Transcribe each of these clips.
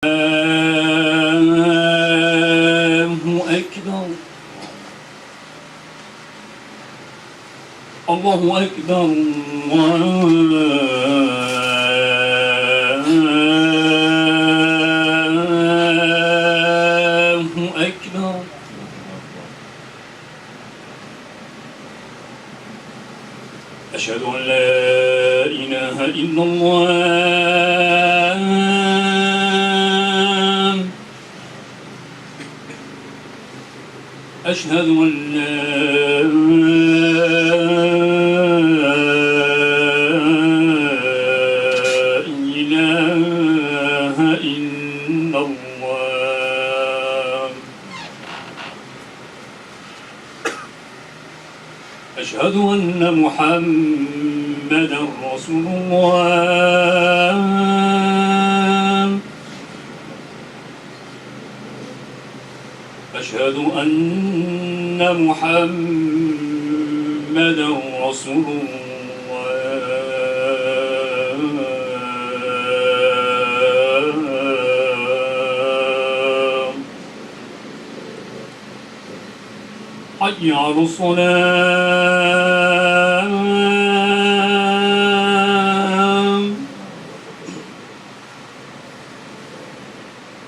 أكبر. الله أكبر. الله أكبر. أشهد أن لا إله إلا الله. أشهد أن لا إله إلا الله. أشهد أن محمدًا رسول الله. أشهد أن محمدًا رسول الله. حي على الصلاة.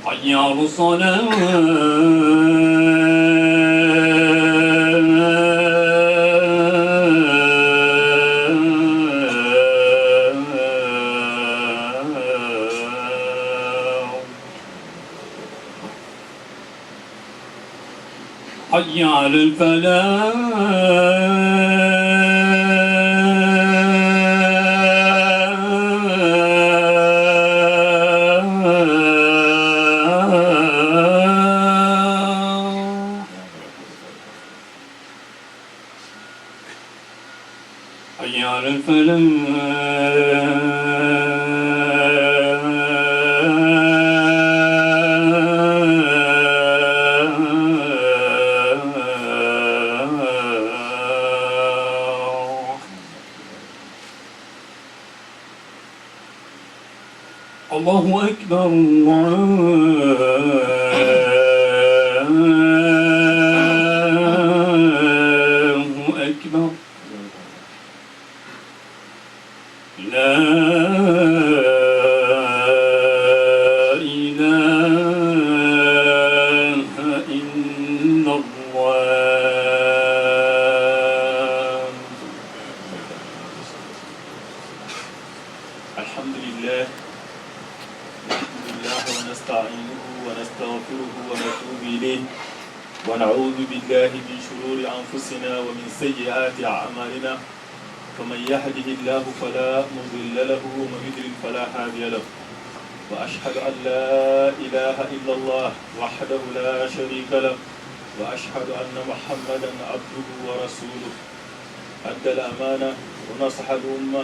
حي على الصلاة. حي على الفلاح. حي على الفلاح. الله أكبر. الله أكبر. لا إله إلا الله. الحمد لله ونستعينه ونستغفره ونتوب إليه ونعوذ بالله من شرور أنفسنا ومن سيئات أعمالنا فمن يهده الله فلا مضل له ومن يضلل فلا هادي له وأشهد أن لا إله إلا الله وحده لا شريك له وأشهد أن محمدا عبده ورسوله أدى الأمانة ونصح الأمة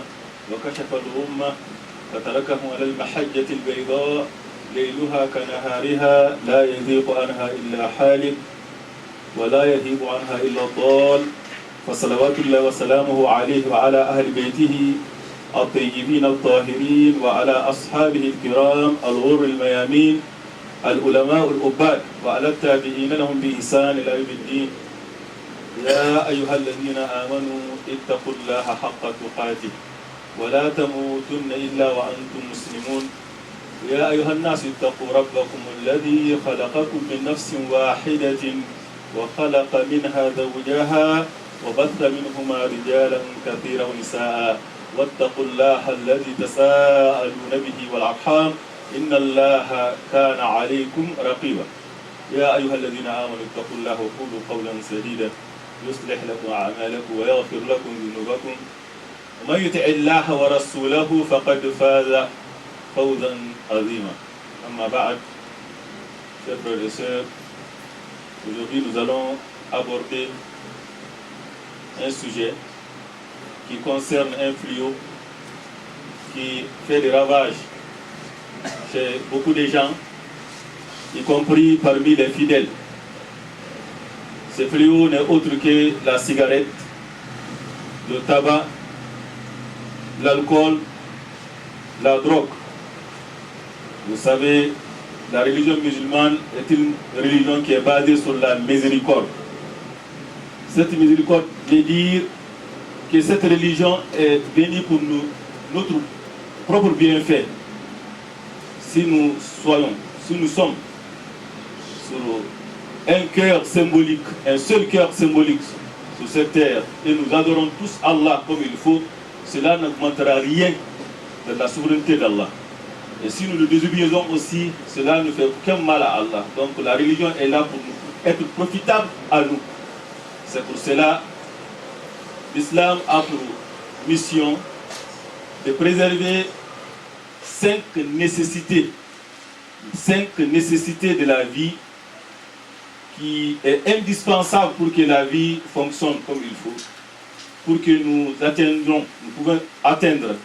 وكشف الأمة فتركهم على المحجة البيضاء ليلها كنهارها لا يذيق عنها إلا حالك ولا يهيب عنها إلا الضال فصلوات الله وسلامه عليه وعلى أهل بيته الطيبين الطاهرين وعلى أصحابه الكرام الغر الميامين العلماء العباد وعلى التابعين لهم بإحسان إلى يوم الدين. يا أيها الذين آمنوا اتقوا الله حق تقاته ولا تموتن إلا وأنتم مسلمون. يا أيها الناس اتقوا ربكم الذي خلقكم من نفس واحدة وخلق منها زوجها وبث منهما رجالا كثيرا ونساء واتقوا الله الذي تساءلون به والأرحام إن الله كان عليكم رقيبا. يا أيها الذين آمنوا اتقوا الله وقولوا قولا سديدا يصلح لكم أعمالكم ويغفر لكم ذنوبكم ومن يطع الله ورسوله فقد فاز فوزا عظيما. أما بعد, chers frères et sœurs, aujourd'hui nous allons aborder un sujet qui concerne un fléau qui fait des ravages chez beaucoup de gens, y compris parmi les fidèles. Ce fléau n'est autre que la cigarette, le tabac, l'alcool, la drogue. Vous savez, la religion musulmane est une religion qui est basée sur la miséricorde. Cette miséricorde veut dire que cette religion est venue pour nous, notre propre bienfait. Si nous sommes sur un cœur symbolique, un seul cœur symbolique sur cette terre, et nous adorons tous Allah comme il faut, cela n'augmentera rien de la souveraineté d'Allah. Et si nous le désobéissons aussi, cela ne fait aucun mal à Allah. Donc la religion est là pour être profitable à nous. C'est pour cela l'islam a pour mission de préserver 5 nécessités de la vie qui est indispensable pour que la vie fonctionne comme il faut, pour que nous pouvons atteindre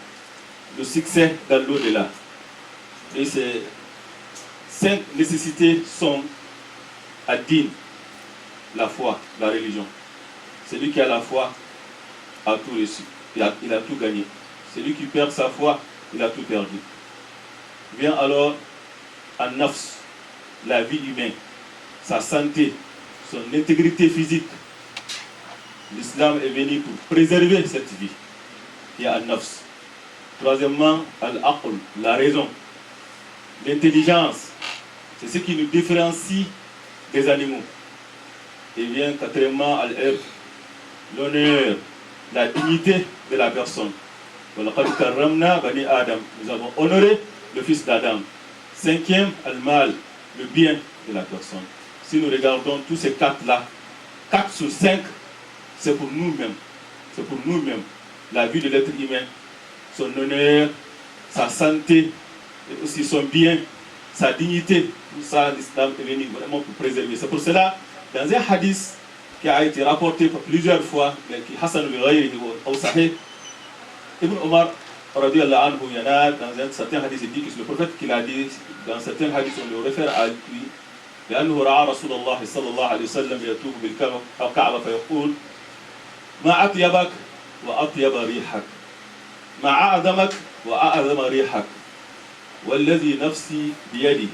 le succès dans l'au-delà. Et ces 5 nécessités sont ad-din, la foi, la religion. Celui qui a la foi a tout reçu, il a tout gagné. Celui qui perd sa foi, il a tout perdu. Vient alors an-nafs, la vie humaine, sa santé, son intégrité physique. L'islam est venu pour préserver cette vie, qui est an-nafs. Troisièmement, al-aql, la raison. L'intelligence, c'est ce qui nous différencie des animaux. Et bien, quatrièmement, al-irq, l'honneur, la dignité de la personne. Nous avons honoré le fils d'Adam. Cinquième, al-mal, le bien de la personne. Si nous regardons tous ces 4-là, 4 sur 5, c'est pour nous-mêmes. C'est pour nous-mêmes. La vie de l'être humain, son honneur, sa santé, et aussi son bien, sa dignité, tout ça, l'islam est venu vraiment pour préserver. C'est pour cela, dans un hadith qui a été rapporté plusieurs fois, mais qui Hassan al-Ghayri au Sahih, Ibn Omar, radiyallahu anhu, il y en a dans un certain hadith, il dit que c'est le prophète qui l'a dit, dans certains hadiths, on le réfère à lui, لأنه رأى رسول الله صلى الله عليه وسلم يطوف بالكعبة فيقول ما أطيبك وأطيب ريحك ما أعظمك وأعظم ريحك والذي نفسي بيده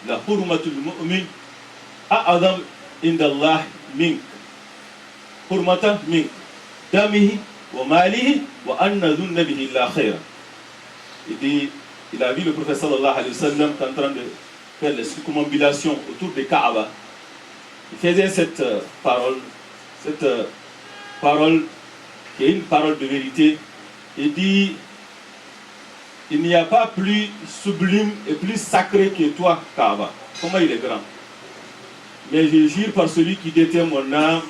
لحرمة المؤمن أعظم عند الله منك حرمة منك دمه وماله وأن ذن به إلا خيرا. Il a vu le prophète sallallahu alayhi wa sallam en train de faire les circumambulations autour de Kaaba. Il faisait cette parole qui est une parole de vérité. Il dit: il n'y a pas plus sublime et plus sacré que toi, Kaaba. Comment il est grand. Mais je jure par celui qui détient mon âme,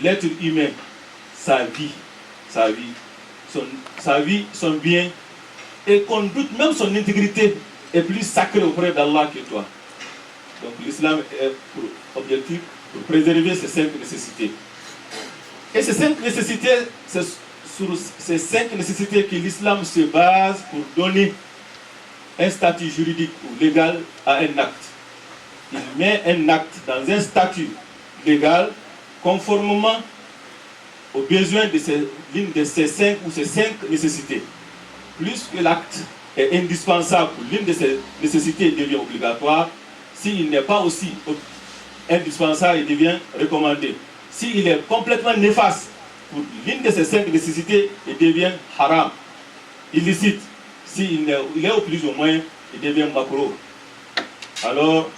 l'être humain, sa vie, son bien, et qu'on doute même son intégrité est plus sacré auprès d'Allah que toi. Donc l'islam est pour objectif pour préserver ces 5 nécessités. Et ces 5 nécessités, c'est sur ces 5 nécessités que l'islam se base pour donner un statut juridique ou légal à un acte. Il met un acte dans un statut légal conformément aux besoins de l'une de ces 5 ou ces 5 nécessités. Plus que l'acte est indispensable pour l'une de ces nécessités devient obligatoire, s'il n'est pas aussi indispensable, il devient recommandé. S'il est complètement néfaste pour l'une de ces 5 nécessités, il devient haram, illicite. S'il est au plus ou moins, il devient makruh. Alors,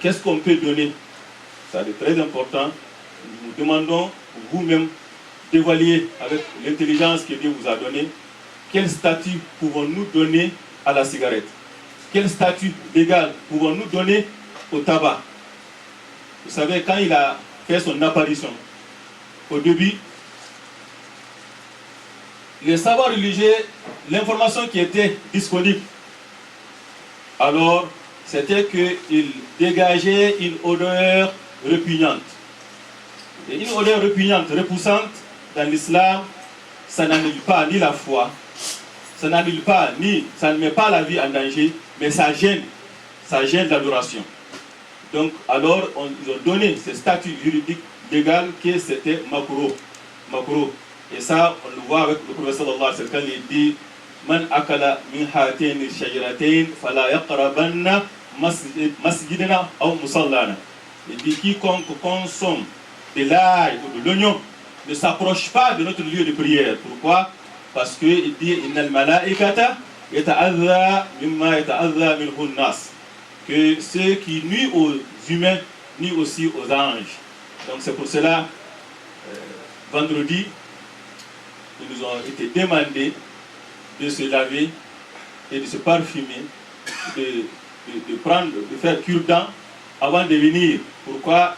qu'est-ce qu'on peut donner? Ça c'est très important. Nous demandons vous-même d'évaluer avec l'intelligence que Dieu vous a donnée, quel statut pouvons-nous donner à la cigarette? Quel statut légal pouvons-nous donner au tabac? Vous savez, quand il a fait son apparition, au début, les savoirs religieux, l'information qui était disponible, alors c'était qu'il dégageait une odeur répugnante. Et une odeur répugnante, repoussante, dans l'islam, ça n'annule pas ni la foi, ça n'annule pas ça ne met pas la vie en danger, mais ça gêne l'adoration. Donc, alors, ils ont donné ce statut juridique légal que c'était makruh. Et ça, on le voit avec le prophète sallallahu alayhi wa sallam, quand il dit Man akala min hatain shajaratain fala yaqrabanna masjidana ou musallana. Il dit quiconque consomme de l'ail ou de l'oignon ne s'approche pas de notre lieu de prière. Pourquoi? Parce qu'il dit innal malaikata yata'adha mimma yata'adha minhu nas, que ce qui nuit aux humains nuit aussi aux anges. Donc c'est pour cela vendredi ils nous ont été demandé de se laver et de se parfumer, de faire cure-dent avant de venir. Pourquoi?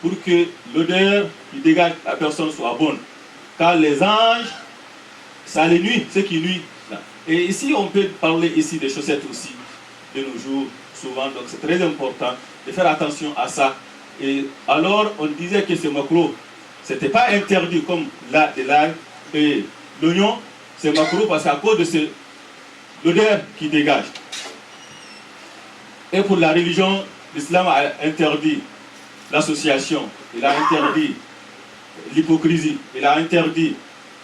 Pour que l'odeur qui dégage la personne soit bonne. Car les anges, ça les nuit, ce qui nuit. Et ici, on peut parler ici des chaussettes aussi, de nos jours, souvent. Donc c'est très important de faire attention à ça. Et alors, on disait que ce macro, ce n'était pas interdit comme de l'ail et l'oignon. C'est macro parce qu'à cause de l'odeur qui dégage. Et pour la religion, l'islam a interdit l'association, il a interdit l'hypocrisie, il a interdit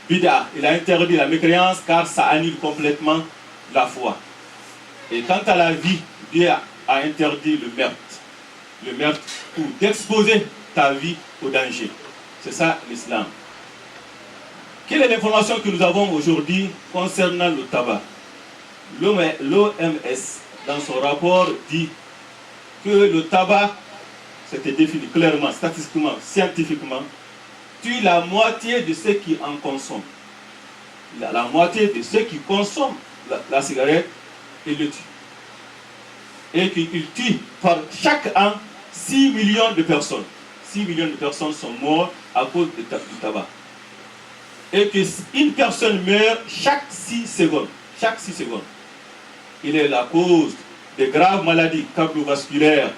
bid'a, il a interdit la mécréance car ça annule complètement la foi. Et quant à la vie, Dieu a interdit le meurtre ou d'exposer ta vie au danger. C'est ça l'islam. Quelle est l'information que nous avons aujourd'hui concernant le tabac? L'OMS, dans son rapport, dit que le tabac, c'était défini clairement, statistiquement, scientifiquement, tue la moitié de ceux qui en consomment. La moitié de ceux qui consomment la cigarette, il le tue. Et qu'il tue par chaque an 6 millions de personnes. 6 millions de personnes sont mortes à cause du tabac. Et qu'une personne meurt chaque 6 secondes. Chaque 6 secondes. Il est la cause de graves maladies cardiovasculaires,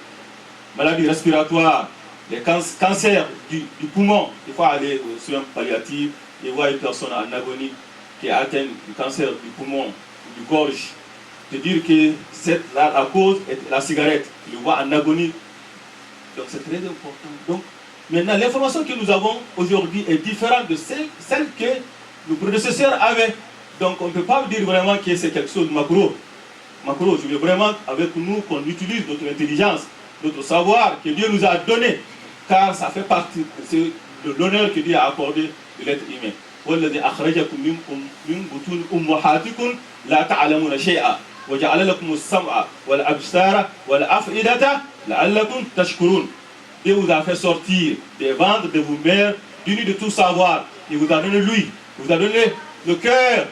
maladies respiratoires, les cancers du poumon. Il faut aller aux soins palliatifs et voir une personne en agonie qui a atteint du cancer du poumon, du gorge. De dire que la cause est la cigarette. Il le voit en agonie. Donc c'est très important. Donc maintenant, l'information que nous avons aujourd'hui est différente de celle que nos prédécesseurs avaient. Donc on ne peut pas dire vraiment que c'est quelque chose de macro. Je veux vraiment avec nous qu'on utilise notre intelligence, notre savoir que Dieu nous a donné, car ça fait partie de l'honneur que Dieu a accordé de l'être humain. وَالَّذِي أَخْرَجَكُم مِّن بُطُونِ أُمَّهَاتِكُمْ لَا تَعْلَمُونَ شَيْئًا وَجَعَلَ لَكُمُ السَّمْعَ وَالْأَبْصَارَ وَالْأَفْئِدَةَ لَعَلَّكُمْ تَشْكُرُونَ. Dieu vous a fait sortir des ventres de vos mères, dénues de tout savoir. Il vous a donné l'ouïe, il vous a donné le cœur.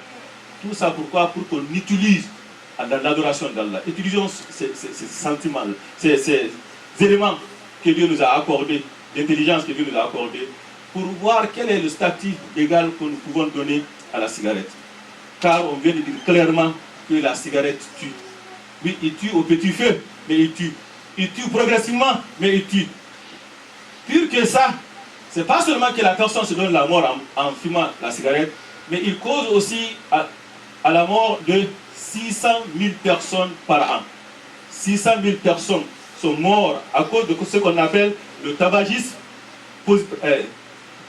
Tout ça pourquoi? Pour qu'on utilise dans l'adoration d'Allah. Utilisons ces sentiments, ces éléments que Dieu nous a accordés, l'intelligence que Dieu nous a accordée, pour voir quel est le statut légal que nous pouvons donner à la cigarette. Car on vient de dire clairement que la cigarette tue. Oui, il tue au petit feu, mais il tue. Il tue progressivement, mais il tue. Pire que ça, c'est pas seulement que la personne se donne la mort en fumant la cigarette, mais il cause aussi à la mort de 600 000 personnes par an. 600 000 personnes sont mortes à cause de ce qu'on appelle le tabagisme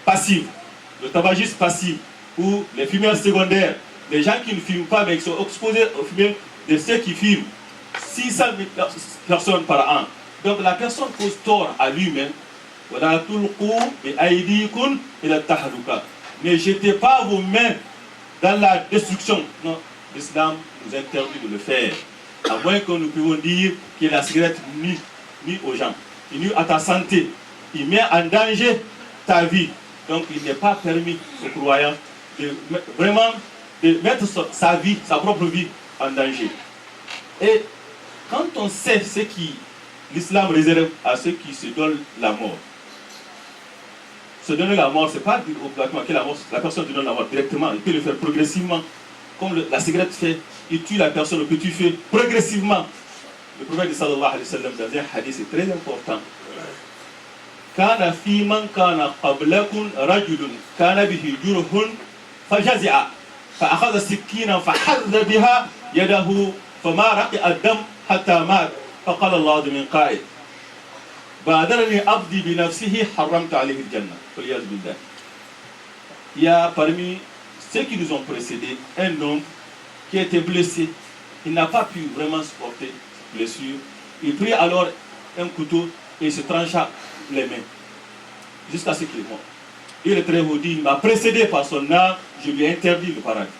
passif. Le tabagisme passif, ou les fumeurs secondaires, les gens qui ne fument pas mais qui sont exposés aux fumeurs de ceux qui fument. 600 000 personnes par an. Donc la personne cause tort à lui-même. Ne jetez pas vos mains dans la destruction. Non, l'islam nous interdit de le faire. À moins que nous puissions dire que la cigarette nuit aux gens. Il nuit à ta santé. Il met en danger ta vie. Donc il n'est pas permis aux croyants de vraiment de mettre sa vie, sa propre vie en danger. Et quand on sait ce qui l'islam réserve à ceux qui se donnent la mort, se donner la mort, ce n'est pas dire obligatoirement que la personne te donne la mort directement, il peut le faire progressivement. Comme la cigarette fait, il tue la personne au petit feu progressivement. Le prophète sallallahu alayhi wa sallam dans un hadith est très important. كان في من كان قبلكم رجل كان به جرح فجزع فأخذ سكينا فحذ بها يده فما رقع الدم حتى مات فقال الله من قائل بادرني عبدي بنفسه حرمت عليه الجنة والعياذ بالله. Il y a parmi ceux qui nous ont précédés un homme qui était blessé. Il n'a pas pu vraiment supporter cette blessure. Il prit alors un couteau et se trancha les mains jusqu'à ce qu'il meure. Et le Très-Haut dit, il m'a précédé par son âme, je lui ai interdit le paradis.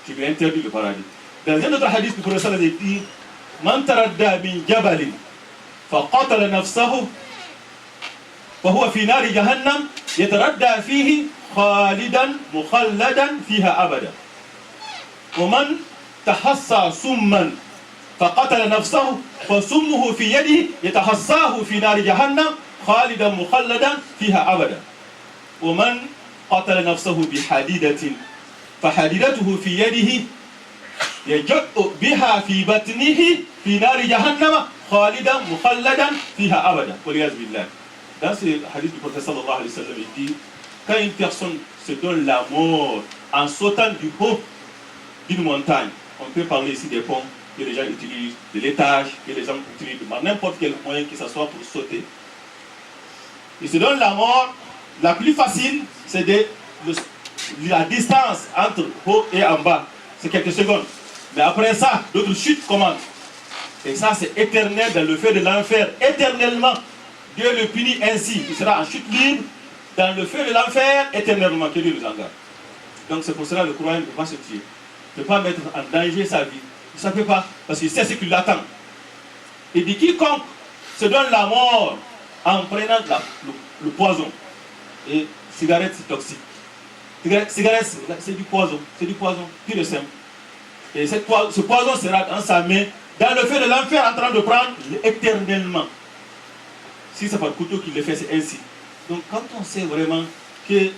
Je lui ai interdit le paradis. Dans un autre hadith, le prophète dit, Man taradda min jabalin, fa qatala nafsahu, fa huwa fi nari jahannam, yataradda fihi khalidan mukhalladan fiha abada. Wa man tahassa summan, fa qatala nafsahu, fa summuhu fi yadihi, yatahassahu fi nari jahannam, khalidan mukhalladan fiha abada. ومن قتل نفسه بحديدة فحديدته في يده يجأ بها في بطنه في نار جهنم خالدا مخلدا فيها أبدا والعياذ بالله. Dans ce hadith du prophète sallallahu alayhi wa sallam, il dit, quand une personne se donne la mort en sautant du haut d'une montagne, on peut parler ici des ponts que les gens utilisent, de l'étage que les gens utilisent, n'importe quel moyen que ce soit pour sauter. Il se donne la mort. La plus facile, c'est la distance entre haut et en bas. C'est quelques secondes. Mais après ça, d'autres chutes commencent. Et ça, c'est éternel dans le feu de l'enfer. Éternellement, Dieu le punit ainsi. Il sera en chute libre dans le feu de l'enfer éternellement. Que Dieu nous en garde. Donc c'est pour cela que le croyant ne peut pas se tuer. Ne peut pas mettre en danger sa vie. Il ne peut pas, parce qu'il sait ce qui l'attend. Il dit, quiconque se donne la mort en prenant le poison. Et cigarette, c'est toxique. Cigarette, c'est du poison. C'est du poison, pur et simple. Et ce poison sera dans sa main, dans le feu de l'enfer, en train de prendre éternellement. Si c'est par couteau qu'il le fait, c'est ainsi. Donc quand on sait vraiment que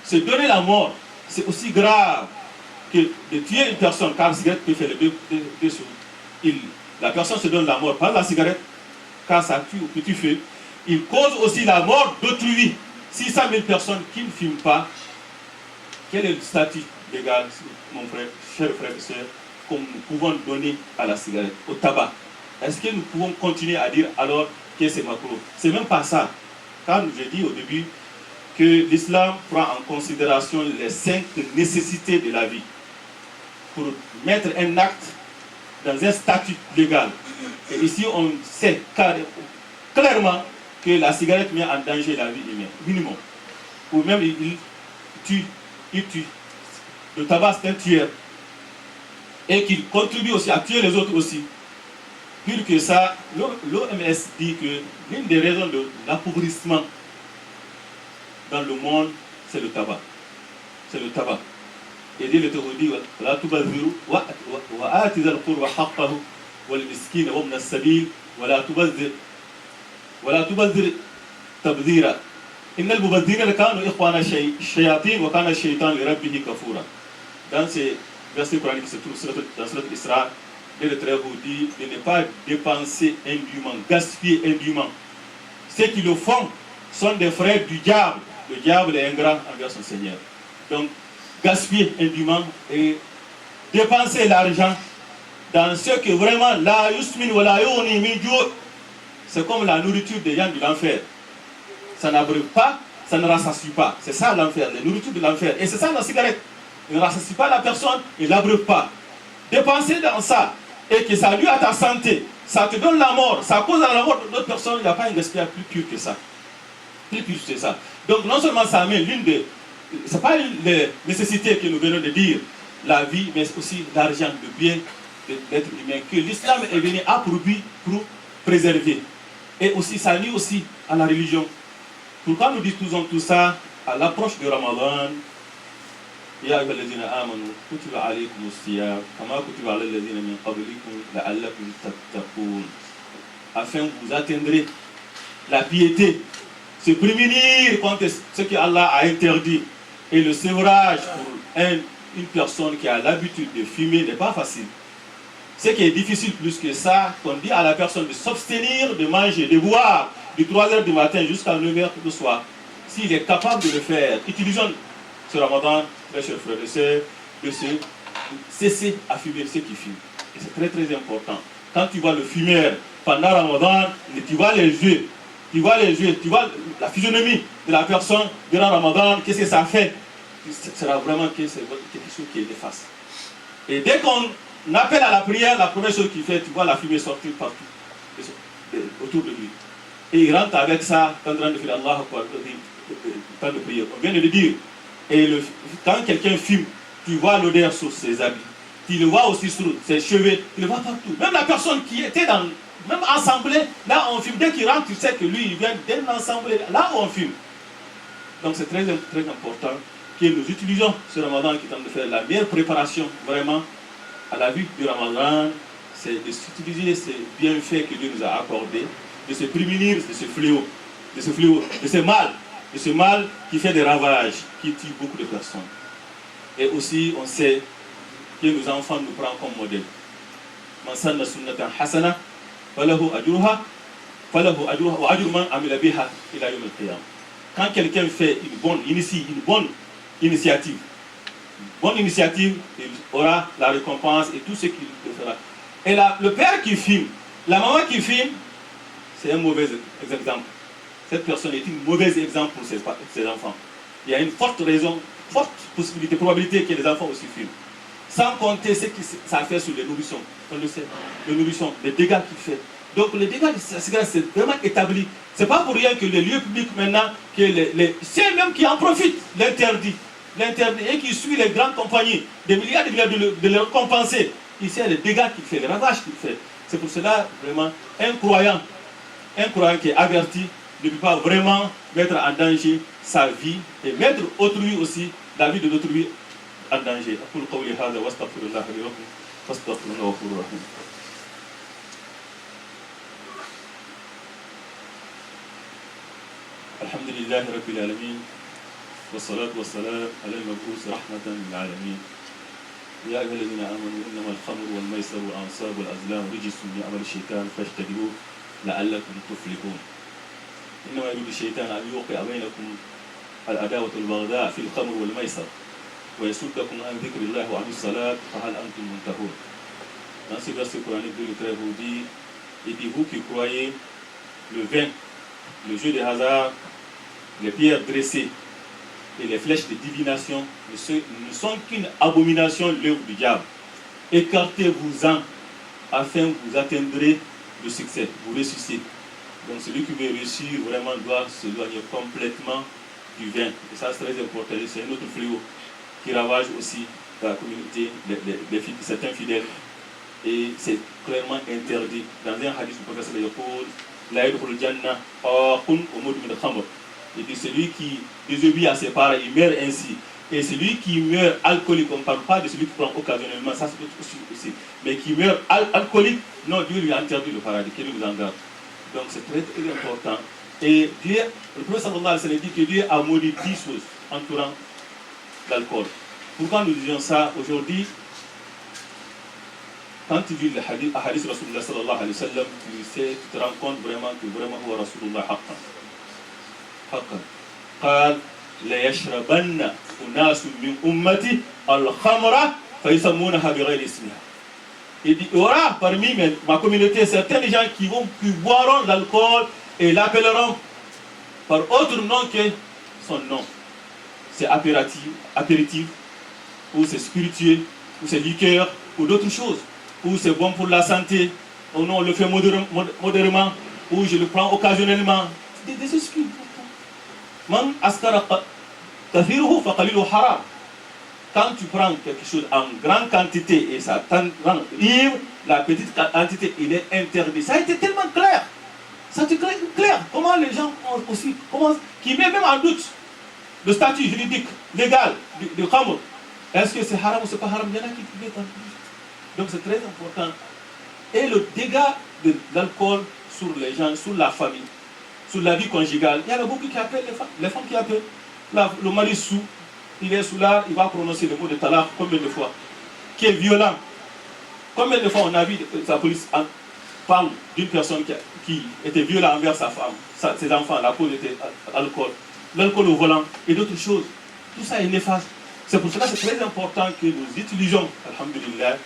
se donner la mort, c'est aussi grave que de tuer une personne, car la cigarette peut faire les deux choses. La personne se donne la mort par la cigarette, car ça tue au petit feu. Il cause aussi la mort d'autrui. 600 000 personnes qui ne fument pas, quel est le statut légal, mon frère, cher frère et soeur, que nous pouvons donner à la cigarette, au tabac? Est-ce que nous pouvons continuer à dire alors que c'est macro? C'est même pas ça. Quand j'ai dit au début que l'islam prend en considération les 5 nécessités de la vie pour mettre un acte dans un statut légal. Et ici, on sait clairement que la cigarette met en danger la vie humaine, minimum. Ou même il tue. Le tabac, c'est un tueur. Et qu'il contribue aussi à tuer les autres aussi. Pire que ça, l'OMS dit que l'une des raisons de l'appauvrissement dans le monde, c'est le tabac. C'est le tabac. Et Dieu le dit, la tubaziru wa atizal qurba haqqahu wal miskin wa ibn as-sabil wa la tubazir ولا تبذر تبذيرا إن المبذرين كانوا إخوان الشياطين وكان الشيطان لربه كفورا. Dans ces versets coraniques qui se trouvent dans Surat Isra, le Très-Haut dit de ne pas dépenser indûment, gaspiller indûment. Ceux qui le font sont des frères du diable. Le diable est ingrat envers son Seigneur. Donc, gaspiller indûment et dépenser l'argent dans ce que vraiment la yusmin wa la yuni min ju'. C'est comme la nourriture des gens de l'enfer. Ça n'abreuve pas, ça ne rassasie pas. C'est ça l'enfer, la nourriture de l'enfer. Et c'est ça la cigarette. Il ne rassasie pas la personne, il ne l'abreuve pas. Dépenser dans ça et que ça nuit à ta santé, ça te donne la mort, ça cause la mort d'autres personnes, il n'y a pas un gaspillage plus pur que ça. Plus pur que ça. Donc non seulement ça met l'une des... Ce n'est pas les nécessités que nous venons de dire, la vie, mais aussi l'argent, le bien de l'être humain, que l'islam est venu à pour préserver. Et aussi, ça nuit aussi à la religion. Pourquoi nous disons tout ça à l'approche de Ramadan? Ya ayyuhallazina amanu kutiba alaykumus siyam kama kutiba alal ladzina min qablikum la'allakum tattaqun. Afin que vous atteindrez la piété, se prémunir contre ce que Allah a interdit. Et le sevrage pour une personne qui a l'habitude de fumer n'est pas facile. Ce qui est difficile plus que ça, qu'on dit à la personne de s'abstenir de manger, de boire, de 3h du matin jusqu'à 9h du soir. S'il est capable de le faire, utilisons ce Ramadan, très chers frères et sœurs, de se cesser à fumer ceux qui fument. Et c'est très très important. Quand tu vois le fumeur pendant Ramadan, tu vois les yeux, tu vois la physionomie de la personne durant Ramadan, qu'est-ce que ça fait? Ce sera vraiment quelque chose qui est néfaste. Et dès qu'on on appelle à la prière, la première chose qu'il fait, tu vois la fumée sortir partout, autour de lui. Et il rentre avec ça, en train de faire Allah, temps de prière. On vient de le dire. Et quand quelqu'un fume, tu vois l'odeur sur ses habits. Tu le vois aussi sur ses cheveux, tu le vois partout. Même la personne qui était dans, même assemblée, là on fume. Dès qu'il rentre, tu sais que lui, il vient d'un assemblée, là où on fume. Donc c'est très, très important que nous utilisons ce Ramadan qui est en train de faire la meilleure préparation vraiment à la vue du Ramadan, c'est de s'utiliser ces bienfaits que Dieu nous a accordés, de se prémunir de ce fléau, de ce mal qui fait des ravages, qui tue beaucoup de personnes. Et aussi, on sait que nos enfants nous prennent comme modèle. Man sanna sunnatan hasana, falahu ajruha, wa ajru man amila biha ila yawm al-qiyamah. Quand quelqu'un fait une bonne initiative, il aura la récompense et tout ce qu'il fera. Et là, le père qui filme, la maman qui filme, c'est un mauvais exemple. Cette personne est un mauvais exemple pour ses enfants. Il y a une forte raison, forte possibilité, probabilité que les enfants aussi filment. Sans compter ce que ça fait sur les nourrissons. On le sait, les nourrissons, les dégâts qu'il fait. Donc les dégâts de la cigarette, c'est vraiment établi. C'est pas pour rien que les lieux publics maintenant, que c'est eux même qui en profitent, l'interdit et qui suit les grandes compagnies, des milliards de les compenser. Ici, il y a les dégâts qu'il fait, les ravages qu'il fait. C'est pour cela, vraiment, un croyant qui est averti ne peut pas vraiment mettre en danger sa vie et mettre autrui aussi, la vie de l'autrui en danger. الحمد لله رب العالمين والصلاة والسلام على المبعوث رحمة للعالمين يا أيها الذين آمنوا إنما الخمر والميسر والأنصاب والأزلام رجس من عمل الشيطان فاجتنبوه لعلكم تفلحون إنما يريد الشيطان أن يوقع بينكم العداوة والبغضاء في الخمر والميسر ويصدكم عن ذكر الله وعن الصلاة فهل أنتم منتهون. Dans ce verset coranique, Dieu le Très vous dit, il dit vous qui croyez le vin, le jeu de hasard, les pierres dressées et les flèches de divination ne sont qu'une abomination, l'œuvre du diable. Écartez-vous-en afin que vous atteindrez le succès, vous réussissez. Donc celui qui veut réussir vraiment doit s'éloigner complètement du vin. Et ça c'est très important, c'est un autre fléau qui ravage aussi la communauté de certains fidèles. Et c'est clairement interdit. Dans un hadith du prophète il dit celui qui désobéit à ses parents, il meurt ainsi. Et celui qui meurt alcoolique, on ne parle pas de celui qui prend occasionnellement, ça c'est aussi. Mais qui meurt alcoolique, non, Dieu lui a interdit le paradis, qu'il nous en garde. Donc c'est très, très important. Et Dieu, le prophète sallallahu alayhi wa sallam dit que Dieu a maudit 10 choses entourant l'alcool. Pourquoi nous disons ça aujourd'hui? Quand tu lis le hadith Rasulullah sallallahu alayhi wa sallam, tu te rends compte vraiment que vraiment huwa Rasulullah haqqan. قال ليشربن أناس من أمتي الخمر فيسمونها بغير اسمها. Il dit, il y aura parmi ma communauté certains gens qui boiront l'alcool et l'appelleront par autre nom que son nom. C'est apéritif, ou c'est spirituel, ou c'est liqueur, ou d'autres choses, ou c'est bon pour la santé, ou non, on le fait modérément, ou je le prends occasionnellement. Des excuses. Man askara kathiruhu fa qaliluhu haram. Quand tu prends quelque chose en grande quantité et ça t'en rend ivre, la petite quantité, il est interdit. Ça a été tellement clair. Ça a été clair. Comment les gens aussi, qui met même en doute le statut juridique, légal du khamr. Est-ce que c'est haram ou c'est pas haram? Il y en a qui mettent en doute. Donc c'est très important. Et le dégât de l'alcool sur les gens, sur la famille, sur la vie conjugale, il y en a beaucoup qui appellent les femmes qui appellent. Le mari sous, il est sous là, il va prononcer le mot de talaq combien de fois? Qui est violent. Combien de fois on a vu sa police parle d'une personne qui était violente envers sa femme, ses enfants, la cause était l'alcool au volant et d'autres choses. Tout ça est néfaste. C'est pour cela que c'est très important que nous utilisions, alhamdulillah,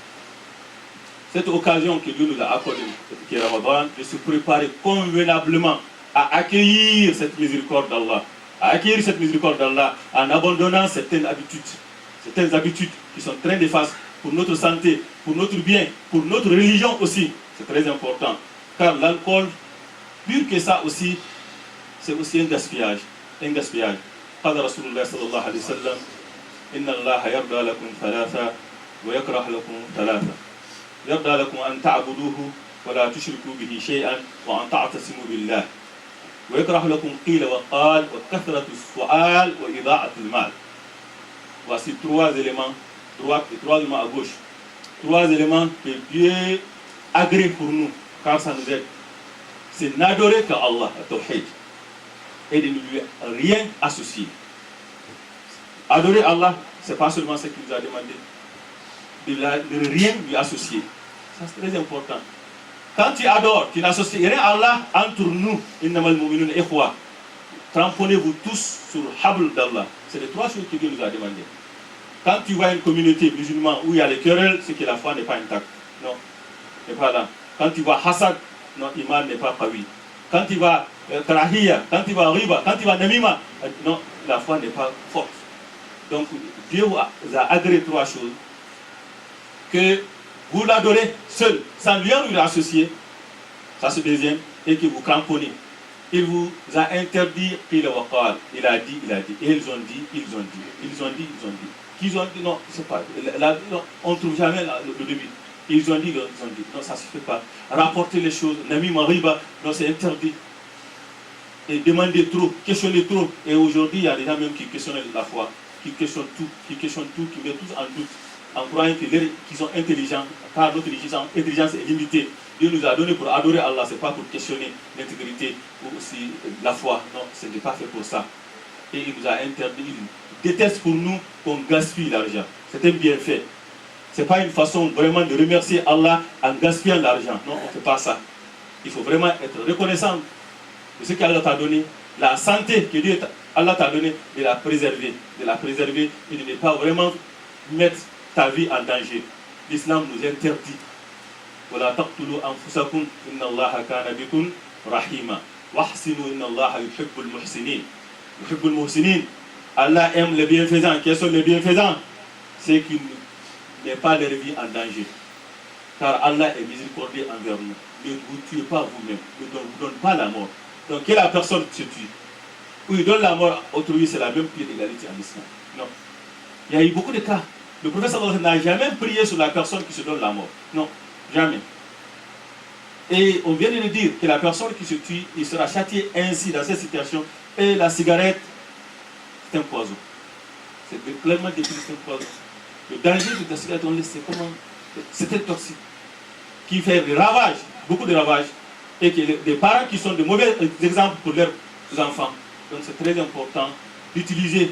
cette occasion que Dieu nous a accordée, qui est Ramadan, de se préparer convenablement à accueillir cette miséricorde d'Allah. À acquérir cette miséricorde d'Allah en abandonnant certaines habitudes qui sont très néfastes pour notre santé, pour notre bien, pour notre religion aussi. C'est très important. Car l'alcool, pur que ça aussi, c'est aussi un gaspillage. Un gaspillage. قال رسول الله صلى الله عليه وسلم إن الله يرضى لكم ثلاثة ويكره لكم ثلاثة يرضى لكم أن تعبدوه ولا تشركوا به شيئا وأن تعتصموا بالله ويكره لكم قيل وقال وكثرة السؤال وإضاعة المال. Voici trois éléments, trois éléments à gauche. Trois éléments que Dieu agrée pour nous, car ça nous aide. C'est n'adorer qu'Allah, Tawhid, et de ne lui rien associer. Adorer Allah, c'est pas seulement ce qu'il nous a demandé, de rien lui associer. Ça c'est très important. Quand tu adores, tu n'associes rien à Allah, entre nous, innamal mu'minun ikhwa. Cramponnez-vous tous sur le habl d'Allah. C'est les trois choses que Dieu nous a demandé. Quand tu vois une communauté musulmane où il y a les querelles, c'est que la foi n'est pas intacte. Non, n'est pas là. Quand tu vois hasad, non, iman n'est pas qawi. Quand tu vois karahiyya, quand tu vois riba, quand tu vois namima, non, la foi n'est pas forte. Donc Dieu vous a agréé trois choses. Que vous l'adorez seul, sans rien lui associer, ça c'est deuxième, et que vous cramponnez. Il vous a interdit, il a dit, et ils ont dit. Qu'ils ont dit, non, c'est pas, non, on ne trouve jamais le début. Ils ont dit, non, ça ne se fait pas. Rapporter les choses, Nami Mariba, non, c'est interdit. Et demander trop, questionner trop. Et aujourd'hui, il y a des gens même qui questionnent la foi, qui questionnent tout, qui mettent tous en doute, en croyant qu'ils sont intelligents, car notre intelligence est limitée. Dieu nous a donné pour adorer Allah, ce n'est pas pour questionner l'intégrité ou aussi la foi. Non, ce n'est pas fait pour ça. Et il nous a interdit, il déteste pour nous qu'on gaspille l'argent. C'est un bienfait. Ce n'est pas une façon vraiment de remercier Allah en gaspillant l'argent. Non, on ne fait pas ça. Il faut vraiment être reconnaissant de ce qu'Allah t'a donné, la santé que Allah t'a donné, de la préserver et de ne pas vraiment mettre ta vie en danger. L'islam nous interdit. ولا تقتلوا أنفسكم إن الله كان بكم رحيما واحسنوا إن الله يحب المحسنين يحب المحسنين. Allah aime les bienfaisants. Quels sont les bienfaisants? C'est qui ne mettent pas leur vie en danger. Car Allah est miséricordieux envers nous. Ne vous tuez pas vous-même. Ne vous donne pas la mort. Donc, quelle la personne qui se tue? Ou il donne la mort à autrui, c'est la même pied d'égalité en islam. Non. Il y a eu beaucoup de cas. Le prophète sallallahu alayhi wa sallam n'a jamais prié sur la personne qui se donne la mort. Non. Jamais. Et on vient de le dire que la personne qui se tue, il sera châtié ainsi dans cette situation. Et la cigarette, c'est un poison. C'est clairement décrit, c'est un poison. Le danger de la cigarette, on le sait comment. C'est un toxique qui fait des ravages, beaucoup de ravages. Et que des parents qui sont de mauvais exemples pour leurs enfants. Donc c'est très important d'utiliser,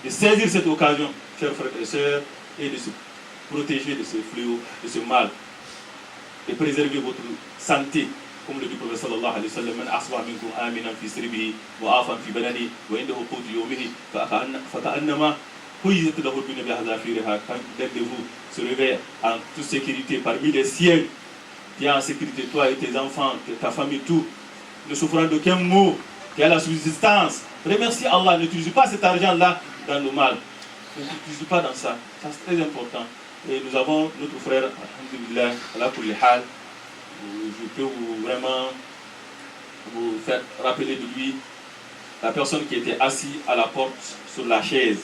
de saisir cette occasion, chers frères et sœurs, et de se protéger de ce fléau, de ce mal. Et préserver votre santé, comme le dit le prophète sallallahu alayhi wa sallam, man asbaha minkum aminan fi sirbihi wa afan fi badani wa indahu qutu yawmihi fa ka'annama huyizat lahu dunya bi hadafiriha. Quand l'un de vous se réveille en toute sécurité parmi les siens, tu es en sécurité, toi et tes enfants, ta famille, tout, ne souffrant d'aucun mot, tu as la subsistance. Remercie Allah, n'utilise pas cet argent-là dans le mal. Ne l'utilise pas dans ça. Ça c'est très important. Et nous avons notre frère, alhamdulillah, là pour les hal. Je peux vraiment vous faire rappeler de lui la personne qui était assise à la porte sur la chaise.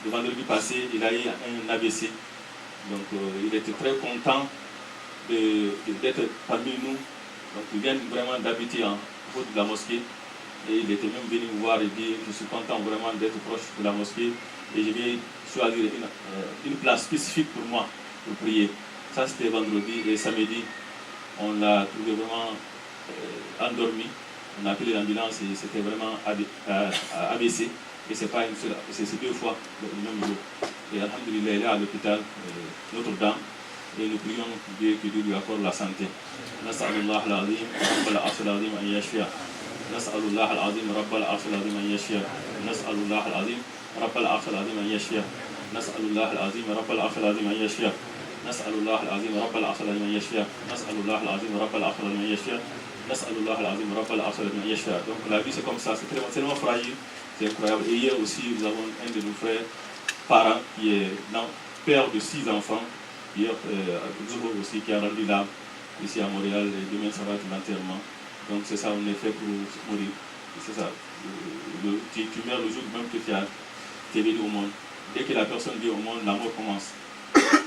Le vendredi passé, il a eu un AVC. Donc il était très content d'être parmi nous. Donc il vient vraiment d'habiter en haut de la mosquée. Et il était même venu me voir et dire je suis content vraiment d'être proche de la mosquée. Et je vais choisir une place spécifique pour moi, pour prier. Ça c'était vendredi et samedi, on l'a trouvé vraiment endormi. On a appelé l'ambulance et c'était vraiment ABC. Et c'est pas une seule, c'est deux fois le même jour. Et alhamdulillah, il est à l'hôpital Notre-Dame. Et nous prions Dieu que Dieu lui accorde la santé. Nas'alullah al-azim, rabbal arshil azim an yashfi'a. Nas'alullah al-azim, rabbal arshil azim an yashfi'a. Nas'alullah al-azim, rabbal arshil azim an yashfi'a. Nas'alullah al-azim, rabbal arshil azim an yashfi'a. Nas'alullah al-azim, rabbal arshil azim an yashfi'a. Nas'alullah al-azim, rabbal arshil azim an yashfi'a. Nas'alullah al-azim, rabbal arshil azim an yashfi'a. Donc la vie c'est comme ça, c'est tellement fragile, c'est incroyable. Et hier aussi, nous avons un de nos frères, parents, qui est père de 6 enfants. hier, Zuhur aussi qui a rendu l'âme ici à Montréal, et demain ça va être l'enterrement. Donc c'est ça, on est fait pour mourir. C'est ça. Tu meurs le jour même que tu es venu au monde. Dès que la personne vient au monde, la mort commence.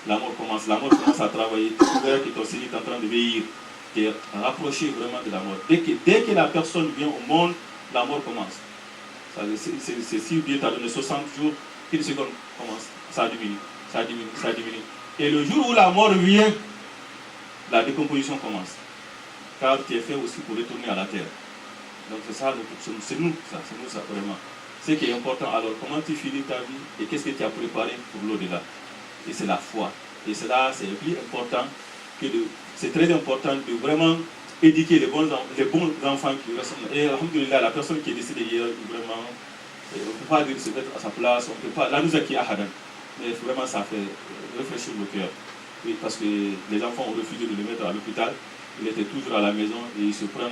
La mort commence à travailler. Tu verras que ton Seigneur est en train de vieillir. Tu es rapproché vraiment de la mort. Dès que la personne vient au monde, la mort commence. C'est si Dieu t'a donné 60 jours, une seconde commence. Ça diminue, ça diminue, ça diminue. Et le jour où la mort vient, la décomposition commence. Car tu es fait aussi pour retourner à la terre. Donc c'est ça, c'est nous ça vraiment. Ce qui est important, alors comment tu finis ta vie et qu'est-ce que tu as préparé pour l'au-delà. Et c'est la foi. Et cela, c'est plus important c'est très important de vraiment éduquer les bons enfants qui ressemblent. Et alhamdoulilah, la personne qui est décédée hier, vraiment, on ne peut pas dire se mettre à sa place, on ne peut pas. Là, nous acquis à Hadan. Mais vraiment, ça fait réfléchir le cœur. Oui, parce que les enfants ont refusé de le mettre à l'hôpital. Il était toujours à la maison et il se prenait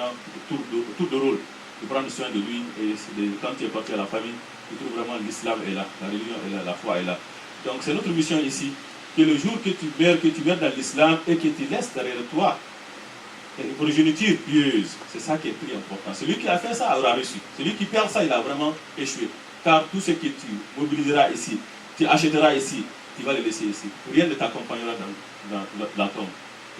tout de rôle. Il prend soin de lui et quand il est parti à la famille, il trouve vraiment l'islam est là, la religion est là, la foi est là. Donc c'est notre mission ici, que le jour que tu meurs dans l'islam et que tu laisses derrière toi une progéniture pieuse, c'est ça qui est plus important. Celui qui a fait ça aura reçu. Celui qui perd ça, il a vraiment échoué. Car tout ce que tu mobiliseras ici, tu achèteras ici, tu vas le laisser ici. Rien ne t'accompagnera dans la tombe.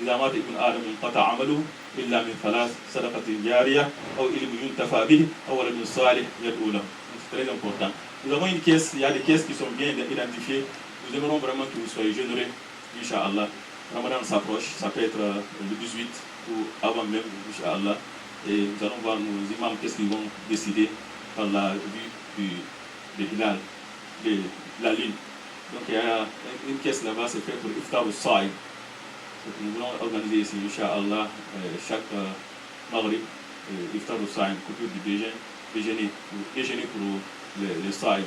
إذا مات ابن آدم انقطع عمله إلا من 3 صدقة جارية أو علم ينتفع به أو ولد صالح يدعو له. C'est très important. Nous avons une caisse, il y a des caisses qui sont bien identifiées. Nous aimerons vraiment que vous soyez généreux, Inch'Allah. Ramadan s'approche, ça peut être le 18 ou avant même, Inch'Allah. Et nous allons voir nos imams qu'est-ce qu'ils vont décider par la vue de Hilal, de la lune. Donc il y a une caisse là-bas, c'est fait pour Iftar al-Saïd. Nous voulons organiser ici, Inch'Allah, chaque Maghrib, Iftar al-Saïd, coupure du déjeuner pour le Saïd.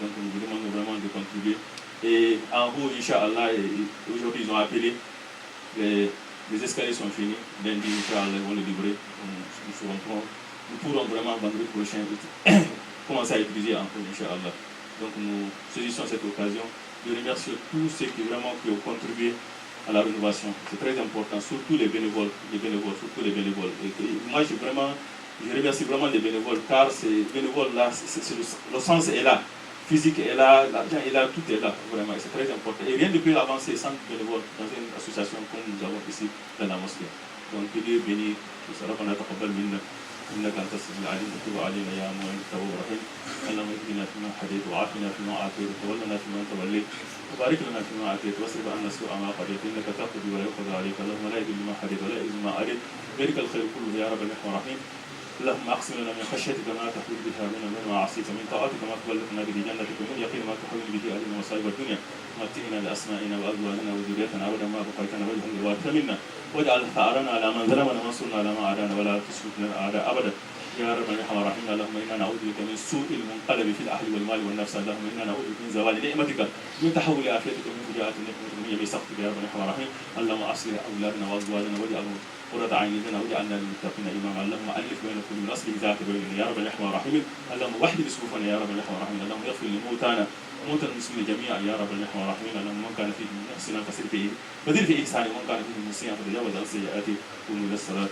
Donc nous vous demandons vraiment de contribuer. Et en haut, Inch'Allah, aujourd'hui ils ont appelé, les escaliers sont finis, lundi, Inch'Allah, ils vont les livrer. Nous pourrons vraiment, vendredi prochain, commencer à utiliser en haut, Inch'Allah. Donc nous saisissons cette occasion de remercier tous ceux qui ont contribué à la rénovation. C'est très important, surtout les bénévoles, surtout les bénévoles. Et moi, je remercie vraiment les bénévoles, car ces bénévoles-là, le sens est là, physique est là, l'argent est là, tout est là, vraiment, et c'est très important. Et rien ne peut avancer sans bénévoles dans une association comme nous avons ici dans la mosquée. Donc, que Dieu bénisse, que ça va إنك أنت السميع العليم وتب علينا يا مولانا التواب الرحيم اللهم اهدنا فيما هديت وعافنا فيما عافيت وتولنا فيما توليت وبارك لنا فيما آتيت واصرف عنا سوء ما قضيت إنك تقضي ولا يقضى عليك اللهم لا يذل ما هديت ولا يعز ما أريد بارك الخير كله يا رب الرحمن الرحيم اللهم اقسم لنا من خشيتك ما تحول بها من معاصيك من طاعتك ما تبلغنا به جنتك ومن يقين ما تحول به علينا مصائب الدنيا متعنا لاسمائنا وازواجنا وذريتنا ابدا ما بقيتنا واجعل الوارث منا واجعل ثارنا على من ظلمنا وانصرنا على ما عادانا ولا تشرك لنا اعداء ابدا يا رب الرحمن الرحيم اللهم انا نعوذ بك من سوء المنقلب في الاهل والمال والنفس اللهم انا نعوذ بك من زوال نعمتك من تحول عافيتك ومن فجاءة نعمتك ومن يمين سخطك يا رب الرحمن الرحيم اللهم اصلح اولادنا وازواجنا واجعلهم قرة عين لنا واجعلنا للمتقين اماما اللهم الف بين كل من اصله ذات بيننا يا رب الرحمن الرحيم اللهم وحد صفوفنا يا رب الرحمن الرحيم اللهم اغفر لموتانا موتى المسلمين جميعا يا رب الرحمن الرحيم اللهم من كان فيه محسنا فسر فيه بدل في احسانه ومن كان فيه مسيئا فتجاوز عن سيئاته قوموا الى الصلاه.